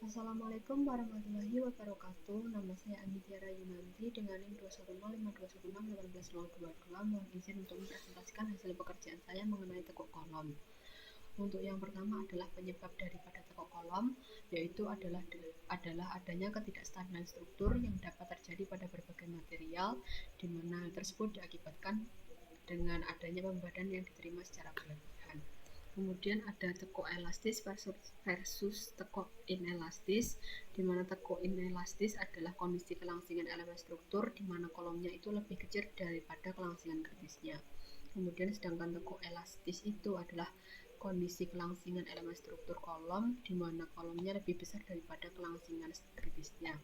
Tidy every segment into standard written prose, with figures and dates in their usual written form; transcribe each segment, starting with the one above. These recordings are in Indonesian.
Assalamualaikum warahmatullahi wabarakatuh. Nama saya Andi Tiara Yunanti dengan NIM 21052161822. Mohon izin untuk mempresentasikan hasil pekerjaan saya mengenai tekuk kolom. Untuk yang pertama adalah penyebab daripada tekuk kolom, yaitu adalah adanya ketidakstabilan struktur yang dapat terjadi pada berbagai material, di mana hal tersebut diakibatkan dengan adanya pembebanan yang diterima secara berlebihan. Kemudian ada tekuk elastis versus tekuk inelastis, di mana tekuk inelastis adalah kondisi kelangsingan elemen struktur di mana kolomnya itu lebih kecil daripada kelangsingan kritisnya. Kemudian sedangkan tekuk elastis itu adalah kondisi kelangsingan elemen struktur kolom di mana kolomnya lebih besar daripada kelangsingan kritisnya.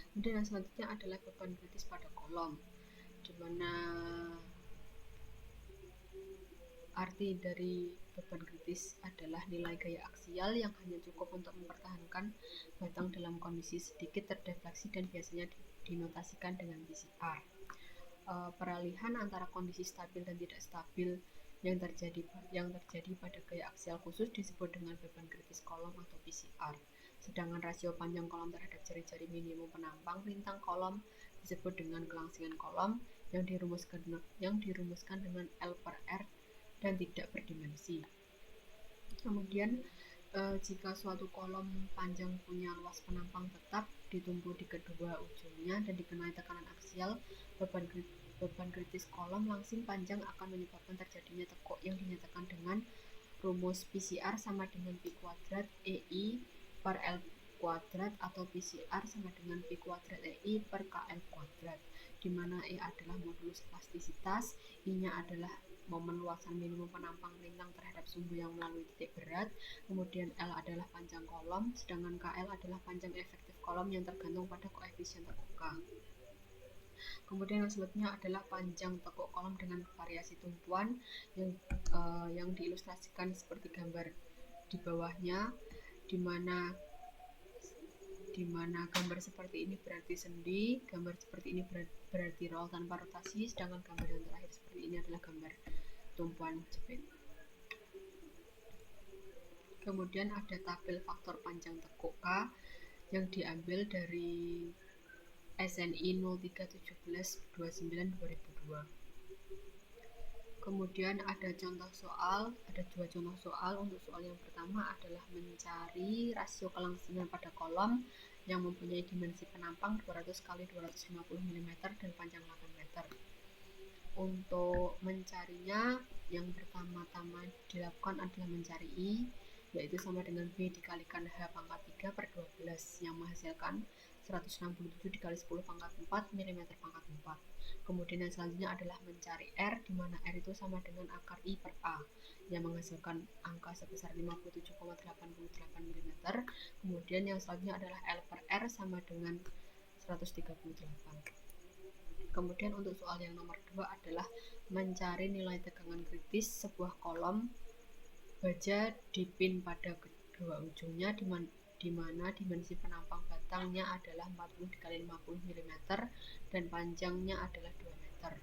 Kemudian yang selanjutnya adalah beban kritis pada kolom, di mana arti dari beban kritis adalah nilai gaya aksial yang hanya cukup untuk mempertahankan batang dalam kondisi sedikit terdefleksi dan biasanya dinotasikan dengan PCR. Peralihan antara kondisi stabil dan tidak stabil yang terjadi pada gaya aksial khusus disebut dengan beban kritis kolom atau PCR. Sedangkan rasio panjang kolom terhadap jari-jari minimum penampang rintang kolom disebut dengan kelangsingan kolom yang dirumuskan dengan L per R dan tidak berdimensi. Kemudian jika suatu kolom panjang punya luas penampang tetap ditumpu di kedua ujungnya dan dikenai tekanan aksial, beban kritis kolom langsing panjang akan menyebabkan terjadinya tekuk yang dinyatakan dengan rumus PCR sama dengan P kuadrat EI per L kuadrat atau PCR sama dengan P kuadrat EI per KL kuadrat, di mana E adalah modulus elastisitas, I-nya adalah momen luasan minimum penampang rintang terhadap sumbu yang melalui titik berat, kemudian L adalah panjang kolom, sedangkan KL adalah panjang efektif kolom yang tergantung pada koefisien tekuk K. Kemudian yang selanjutnya adalah panjang tekuk kolom dengan variasi tumpuan yang diilustrasikan seperti gambar di bawahnya, di mana gambar seperti ini berarti sendi, gambar seperti ini berarti roll tanpa rotasi, sedangkan gambar yang terakhir seperti ini adalah gambar tumpuan jepit. Kemudian ada tabel faktor panjang tekuk K yang diambil dari SNI 031729/2002. Kemudian ada dua contoh soal. Untuk soal yang pertama adalah mencari rasio kelangsingan pada kolom yang mempunyai dimensi penampang 200 x 250 mm dan panjang 8 meter. Untuk mencarinya, yang pertama-tama dilakukan adalah mencari I, yaitu sama dengan B dikalikan H pangkat 3 per 12 yang menghasilkan 167 dikali 10 pangkat 4 mm pangkat 4. Kemudian yang selanjutnya adalah mencari R, di mana R itu sama dengan akar I per A yang menghasilkan angka sebesar 57,88 mm. Kemudian yang selanjutnya adalah L per R sama dengan 138. Kemudian untuk soal yang nomor 2 adalah mencari nilai tegangan kritis sebuah kolom baja dipin pada kedua ujungnya, di mana dimensi penampang batangnya adalah 40 x 50 mm dan panjangnya adalah 2 meter.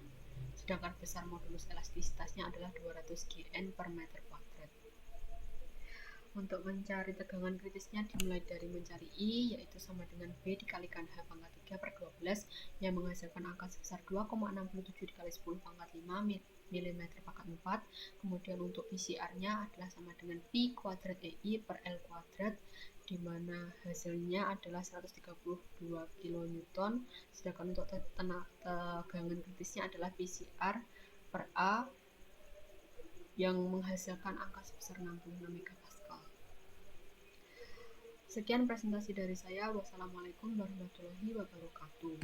Sedangkan besar modulus elastisitasnya adalah 200 Gn per meter kuadrat. Untuk mencari tegangan kritisnya dimulai dari mencari I, yaitu sama dengan B dikalikan H pangkat 3 per 12 yang menghasilkan angka sebesar 2,67 dikali 10 pangkat 5 mm pangkat 4. Kemudian untuk PCR-nya adalah sama dengan P kuadrat EI per L kuadrat, di mana hasilnya adalah 132 kN, sedangkan untuk tegangan kritisnya adalah PCR per A yang menghasilkan angka sebesar 66 MPa. Sekian presentasi dari saya. Wassalamualaikum warahmatullahi wabarakatuh.